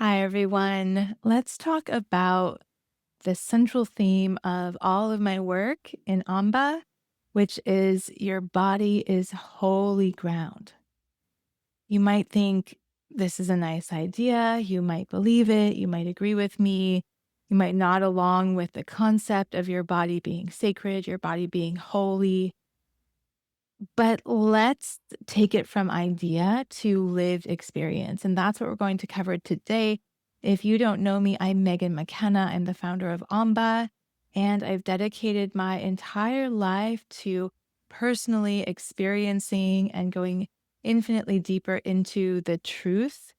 Hi, everyone. Let's talk about the central theme of all of my work in Amba, which is your body is holy ground. You might think this is a nice idea. You might believe it. You might agree with me. You might nod along with the concept of your body being sacred, your body being holy. But let's take it from idea to lived experience. And that's what we're going to cover today. If you don't know me, I'm Megan McKenna. I'm the founder of Amba, and I've dedicated my entire life to personally experiencing and going infinitely deeper into the truth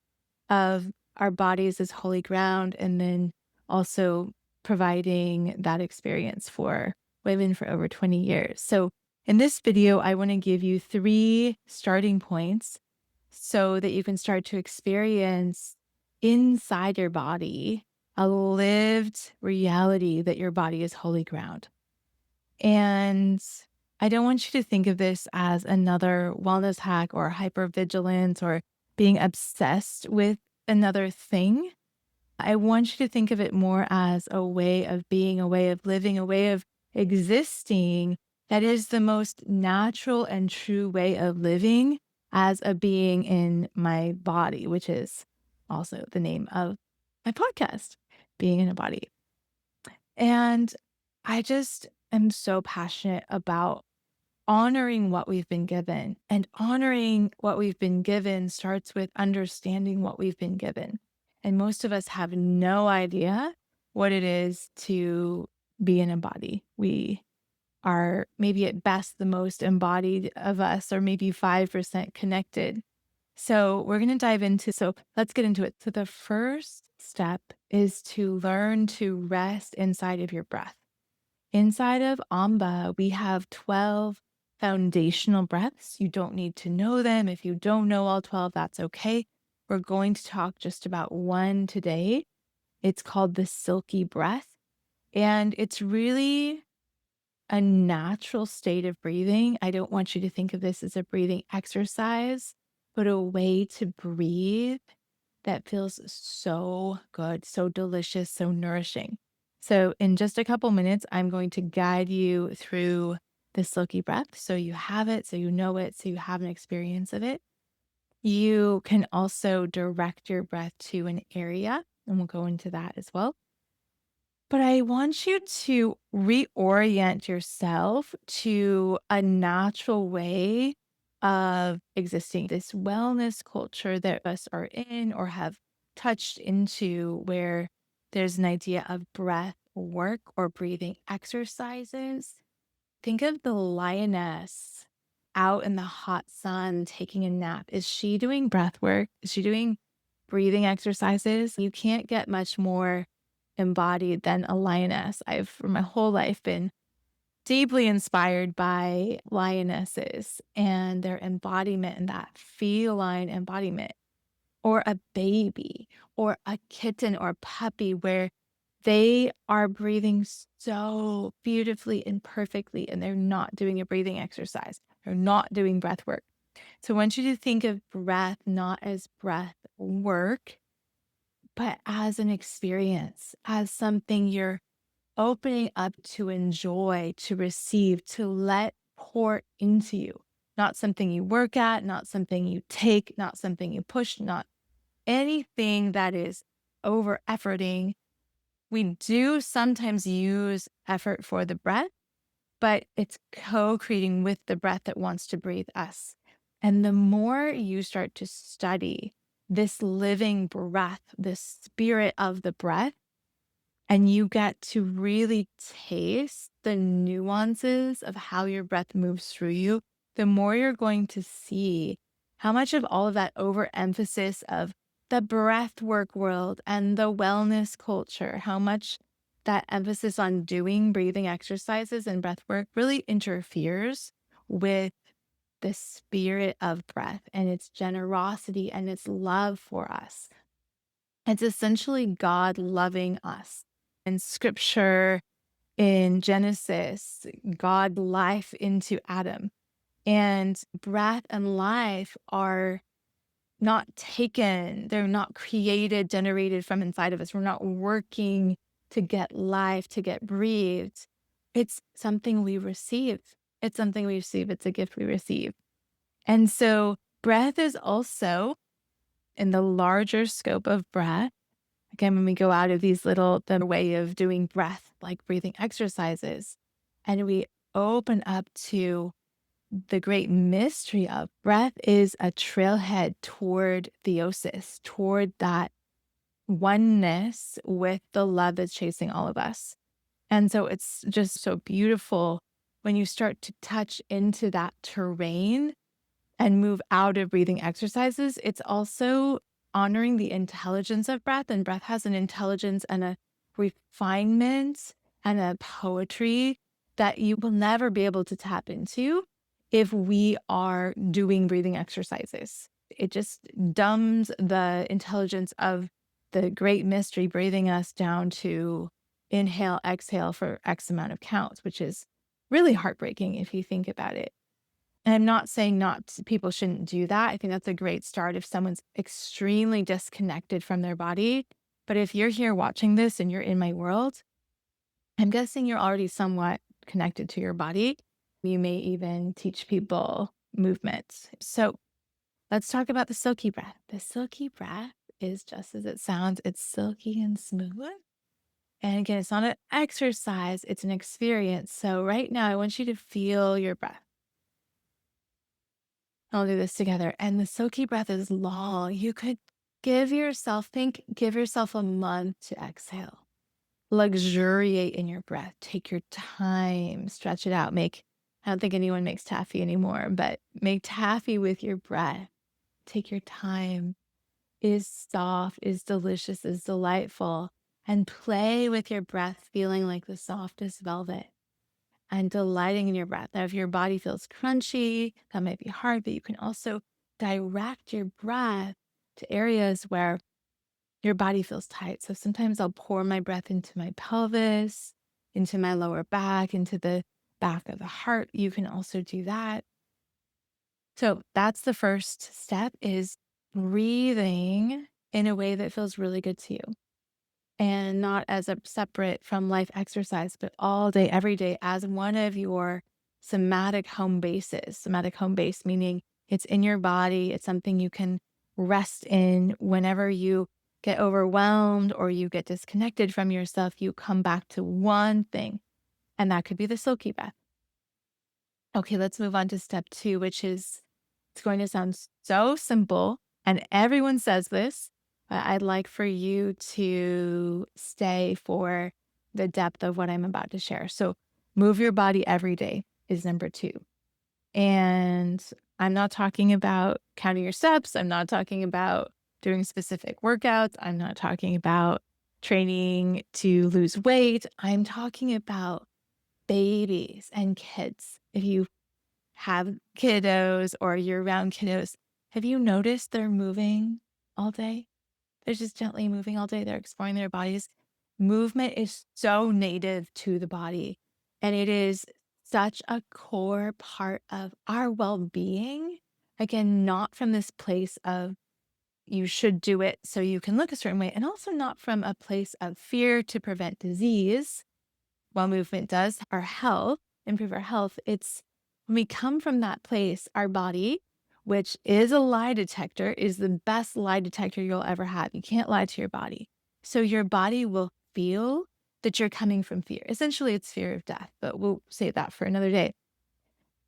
of our bodies as holy ground, and then also providing that experience for women for over 20 years. So in this video, I want to give you 3 starting points so that you can start to experience inside your body a lived reality that your body is holy ground. And I don't want you to think of this as another wellness hack or hypervigilance or being obsessed with another thing. I want you to think of it more as a way of being, a way of living, a way of existing that is the most natural and true way of living as a being in my body, which is also the name of my podcast, Being in a Body. And I just am so passionate about honoring what we've been given. And honoring what we've been given starts with understanding what we've been given. And most of us have no idea what it is to be in a body. We are maybe at best the most embodied of us, or maybe 5% connected. So we're going to dive into, so let's get into it. So the first step is to learn to rest inside of your breath. Inside of Amba, we have 12 foundational breaths. You don't need to know them. If you don't know all 12, that's okay. We're going to talk just about one today. It's called the silky breath. And it's really a natural state of breathing. I don't want you to think of this as a breathing exercise, but a way to breathe that feels so good, so delicious, so nourishing. So, in just a couple minutes, I'm going to guide you through the silky breath so you have it, so you know it, so you have an experience of it. You can also direct your breath to an area, and we'll go into that as well. But I want you to reorient yourself to a natural way of existing. This wellness culture that us are in or have touched into, where there's an idea of breath work or breathing exercises. Think of the lioness out in the hot sun taking a nap. Is she doing breath work? Is she doing breathing exercises? You can't get much more embodied than a lioness. I've for my whole life been deeply inspired by lionesses and their embodiment and that feline embodiment, or a baby or a kitten or puppy where they are breathing so beautifully and perfectly, and they're not doing a breathing exercise. They're not doing breath work. So I want you to think of breath not as breath work, but as an experience, as something you're opening up to enjoy, to receive, to let pour into you. Not something you work at, not something you take, not something you push, not anything that is over efforting. We do sometimes use effort for the breath, but it's co-creating with the breath that wants to breathe us. And the more you start to study this living breath, this spirit of the breath, and you get to really taste the nuances of how your breath moves through you, the more you're going to see how much of all of that overemphasis of the breath work world and the wellness culture, how much that emphasis on doing breathing exercises and breath work really interferes with the spirit of breath and its generosity and its love for us. It's essentially God loving us. In scripture, in Genesis, God life into Adam. And breath and life are not taken, they're not created, generated from inside of us. We're not working to get life, to get breathed. It's something we receive. It's something we receive. It's a gift we receive. And so breath is also in the larger scope of breath. Again, when we go out of the way of doing breath, like breathing exercises, and we open up to the great mystery of breath is a trailhead toward theosis, toward that oneness with the love that's chasing all of us. And so it's just so beautiful when you start to touch into that terrain and move out of breathing exercises. It's also honoring the intelligence of breath, and breath has an intelligence and a refinement and a poetry that you will never be able to tap into if we are doing breathing exercises. It just dumbs the intelligence of the great mystery, breathing us down to inhale, exhale for X amount of counts, which is really heartbreaking if you think about it. And I'm not saying people shouldn't do that. I think that's a great start if someone's extremely disconnected from their body. But if you're here watching this and you're in my world, I'm guessing you're already somewhat connected to your body. You may even teach people movements. So let's talk about the silky breath. The silky breath is just as it sounds. It's silky and smooth. And again, it's not an exercise, it's an experience. So right now, I want you to feel your breath. I'll do this together. And the silky breath is long. You could give yourself a month to exhale. Luxuriate in your breath. Take your time, stretch it out. I don't think anyone makes taffy anymore, but make taffy with your breath. Take your time. It is soft, is delicious, is delightful. And play with your breath, feeling like the softest velvet and delighting in your breath. Now, if your body feels crunchy, that might be hard, but you can also direct your breath to areas where your body feels tight. So sometimes I'll pour my breath into my pelvis, into my lower back, into the back of the heart. You can also do that. So that's the first step, is breathing in a way that feels really good to you. And not as a separate from life exercise, but all day, every day as one of your somatic home bases. Somatic home base, meaning it's in your body. It's something you can rest in whenever you get overwhelmed or you get disconnected from yourself. You come back to one thing, and that could be the silky breath. Okay, let's move on to step 2, which is, it's going to sound so simple, and everyone says this, but I'd like for you to stay for the depth of what I'm about to share. So move your body every day is number 2. And I'm not talking about counting your steps. I'm not talking about doing specific workouts. I'm not talking about training to lose weight. I'm talking about babies and kids. If you have kiddos or you're around kiddos, have you noticed they're moving all day? They're just gently moving all day. They're exploring their bodies. Movement is so native to the body, and it is such a core part of our well-being. Again, not from this place of you should do it so you can look a certain way, and also not from a place of fear to prevent disease. While movement does our health, improve our health, it's when we come from that place, our body, which is a lie detector, is the best lie detector you'll ever have. You can't lie to your body. So your body will feel that you're coming from fear. Essentially, it's fear of death, but we'll save that for another day.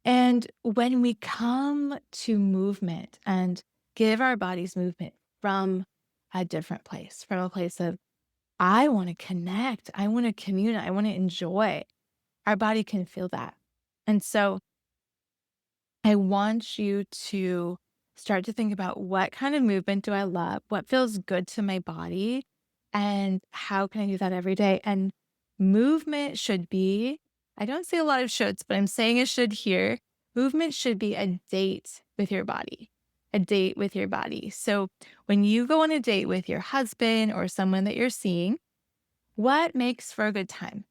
And when we come to movement and give our bodies movement from a different place, from a place of, I want to connect, I want to commune, I want to enjoy, our body can feel that. And so I want you to start to think about, what kind of movement do I love? What feels good to my body? And how can I do that every day? And movement should be, I don't say a lot of shoulds, but I'm saying it should here. Movement should be a date with your body, a date with your body. So when you go on a date with your husband or someone that you're seeing, what makes for a good time?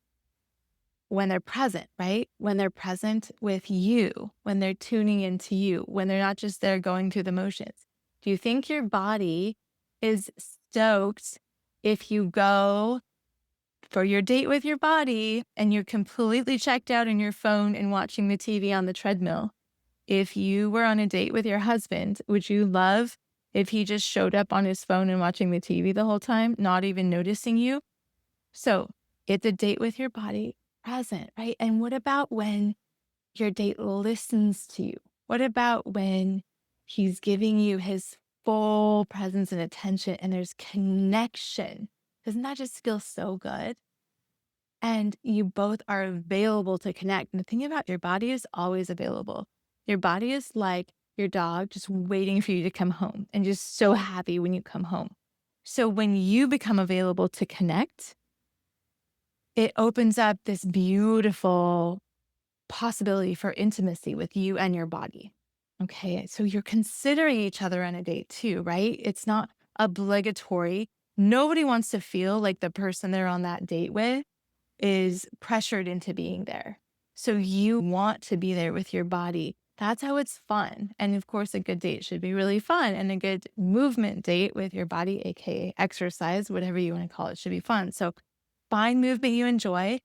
When they're present, right? When they're present with you, when they're tuning into you, when they're not just there going through the motions. Do you think your body is stoked if you go for your date with your body and you're completely checked out on your phone and watching the TV on the treadmill? If you were on a date with your husband, would you love if he just showed up on his phone and watching the TV the whole time, not even noticing you? So it's a date with your body present, right? And what about when your date listens to you? What about when he's giving you his full presence and attention and there's connection? Doesn't that just feel so good? And you both are available to connect. And the thing about your body is always available. Your body is like your dog just waiting for you to come home and just so happy when you come home. So when you become available to connect, it opens up this beautiful possibility for intimacy with you and your body. Okay. So you're considering each other on a date too, right? It's not obligatory. Nobody wants to feel like the person they're on that date with is pressured into being there. So you want to be there with your body. That's how it's fun. And of course, a good date should be really fun. And a good movement date with your body, AKA exercise, whatever you want to call it, should be fun. So find movement you enjoy.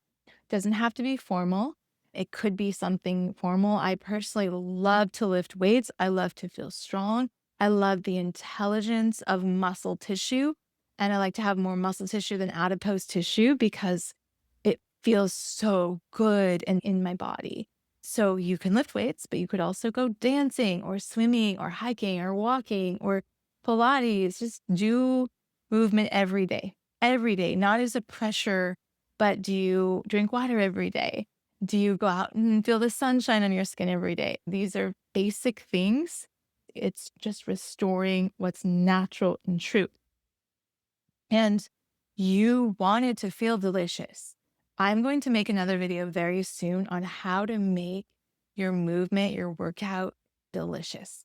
Doesn't have to be formal. It could be something formal. I personally love to lift weights. I love to feel strong. I love the intelligence of muscle tissue. And I like to have more muscle tissue than adipose tissue because it feels so good and in my body. So you can lift weights, but you could also go dancing or swimming or hiking or walking or Pilates. Just do movement every day, not as a pressure, but do you drink water every day? Do you go out and feel the sunshine on your skin every day? These are basic things. It's just restoring what's natural and true. And you want it to feel delicious. I'm going to make another video very soon on how to make your movement, your workout delicious.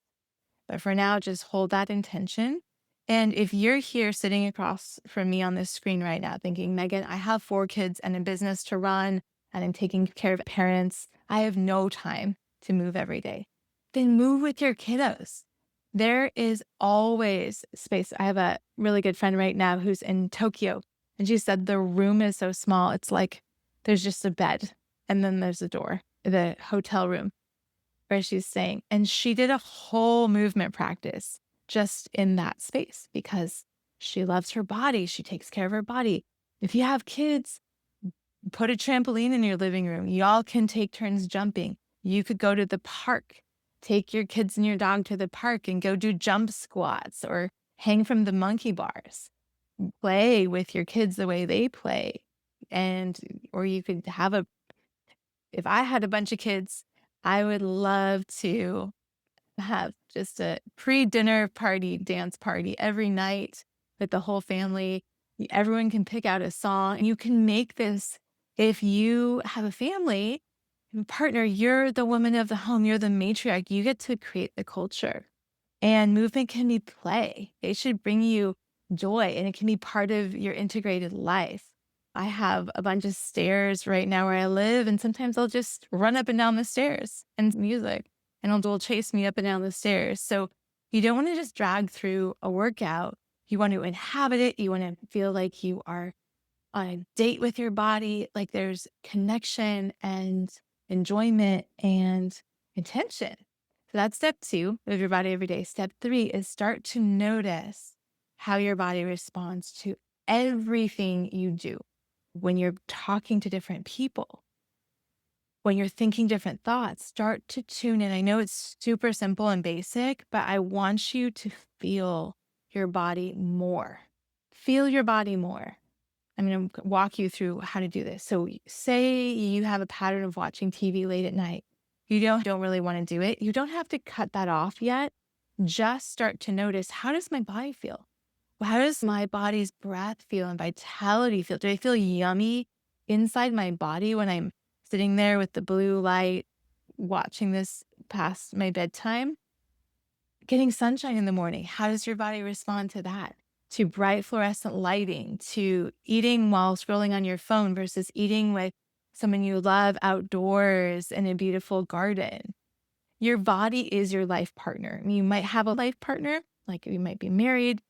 But for now, just hold that intention. And if you're here sitting across from me on this screen right now thinking, Megan, I have 4 kids and a business to run and I'm taking care of parents, I have no time to move every day, then move with your kiddos. There is always space. I have a really good friend right now who's in Tokyo, and she said the room is so small. It's like there's just a bed and then there's a door, the hotel room where she's staying. And she did a whole movement practice just in that space because she loves her body. She takes care of her body. If you have kids, put a trampoline in your living room. Y'all can take turns jumping. You could go to the park, take your kids and your dog to the park and go do jump squats or hang from the monkey bars. Play with your kids the way they play. Or you could have if I had a bunch of kids, I would love to have just a pre-dinner party, dance party every night with the whole family. Everyone can pick out a song and you can make this. If you have a family partner, you're the woman of the home, you're the matriarch, you get to create the culture. And movement can be play. It should bring you joy and it can be part of your integrated life. I have a bunch of stairs right now where I live, and sometimes I'll just run up and down the stairs and music, and it'll chase me up and down the stairs. So you don't want to just drag through a workout. You want to inhabit it. You want to feel like you are on a date with your body, like there's connection and enjoyment and intention. So that's step 2, move your body every day. Step 3 is start to notice how your body responds to everything you do. When you're talking to different people, when you're thinking different thoughts, start to tune in. I know it's super simple and basic, but I want you to feel your body more. Feel your body more. I'm going to walk you through how to do this. So say you have a pattern of watching TV late at night. You don't really want to do it. You don't have to cut that off yet. Just start to notice, how does my body feel? How does my body's breath feel and vitality feel? Do I feel yummy inside my body when I'm sitting there with the blue light, watching this past my bedtime? Getting sunshine in the morning, how does your body respond to that? To bright fluorescent lighting, to eating while scrolling on your phone versus eating with someone you love outdoors in a beautiful garden. Your body is your life partner. I mean, you might have a life partner, like you might be married,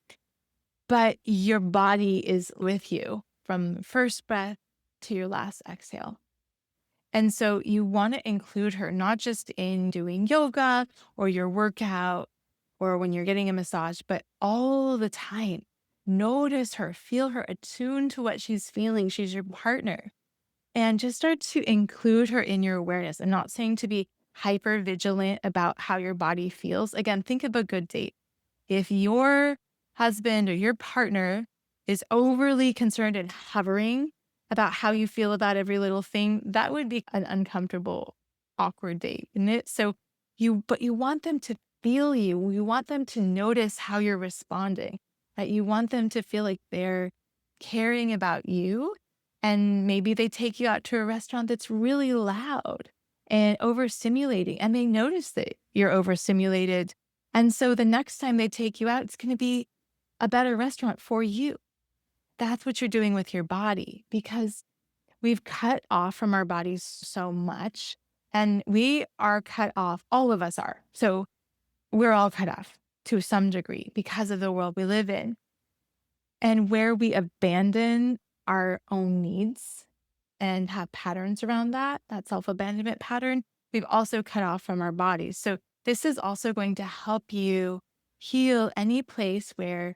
but your body is with you from first breath to your last exhale. And so you want to include her not just in doing yoga or your workout or when you're getting a massage, but all the time. Notice her, feel her, attune to what she's feeling. She's your partner. And just start to include her in your awareness. I'm not saying to be hyper vigilant about how your body feels. Again, think of a good date. If your husband or your partner is overly concerned and hovering about how you feel about every little thing, that would be an uncomfortable, awkward date, isn't it? But you want them to feel you. You want them to notice how you're responding, that you want them to feel like they're caring about you. And maybe they take you out to a restaurant that's really loud and overstimulating, and they notice that you're overstimulated. And so the next time they take you out, it's going to be a better restaurant for you. That's what you're doing with your body because we've cut off from our bodies so much and we are cut off. All of us are. So we're all cut off to some degree because of the world we live in. And where we abandon our own needs and have patterns around that self-abandonment pattern, we've also cut off from our bodies. So this is also going to help you heal any place where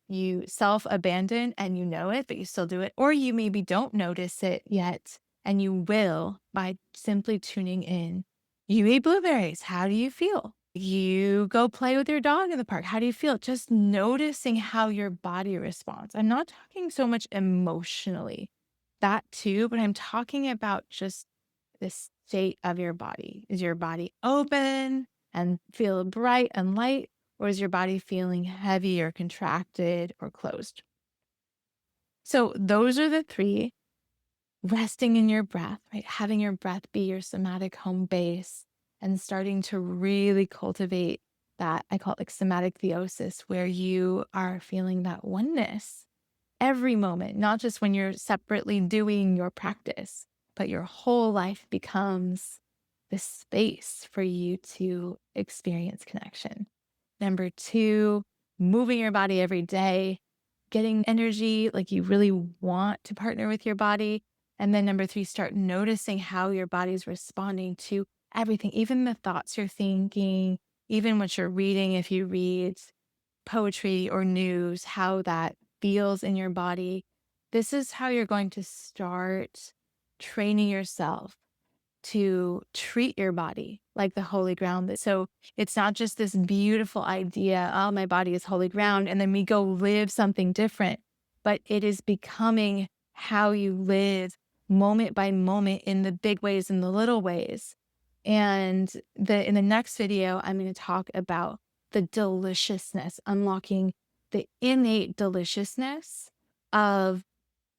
you self-abandon and you know it, but you still do it, or you maybe don't notice it yet, and you will by simply tuning in. You eat blueberries. How do you feel? You go play with your dog in the park. How do you feel? Just noticing how your body responds. I'm not talking so much emotionally, that too, but I'm talking about just the state of your body. Is your body open and feel bright and light, or is your body feeling heavy or contracted or closed? So those are the three. Resting in your breath, right? Having your breath be your somatic home base and starting to really cultivate that. I call it like somatic theosis, where you are feeling that oneness every moment, not just when you're separately doing your practice, but your whole life becomes this space for you to experience connection. Number two, moving your body every day, getting energy, like you really want to partner with your body. And then number three, start noticing how your body's responding to everything, even the thoughts you're thinking, even what you're reading, if you read poetry or news, how that feels in your body. This is how you're going to start training yourself to treat your body like the holy ground. So it's not just this beautiful idea, oh, my body is holy ground, and then we go live something different, but it is becoming how you live moment by moment in the big ways and the little ways. And in the next video, I'm going to talk about the deliciousness, unlocking the innate deliciousness of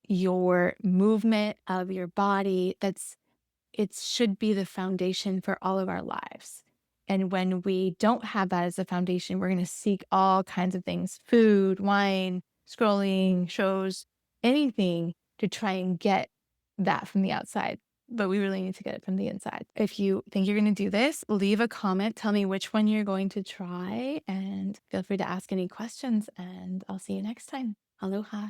your movement, of your body. It should be the foundation for all of our lives. And when we don't have that as a foundation, we're going to seek all kinds of things, food, wine, scrolling, shows, anything to try and get that from the outside. But we really need to get it from the inside. If you think you're going to do this, leave a comment. Tell me which one you're going to try and feel free to ask any questions. And I'll see you next time. Aloha.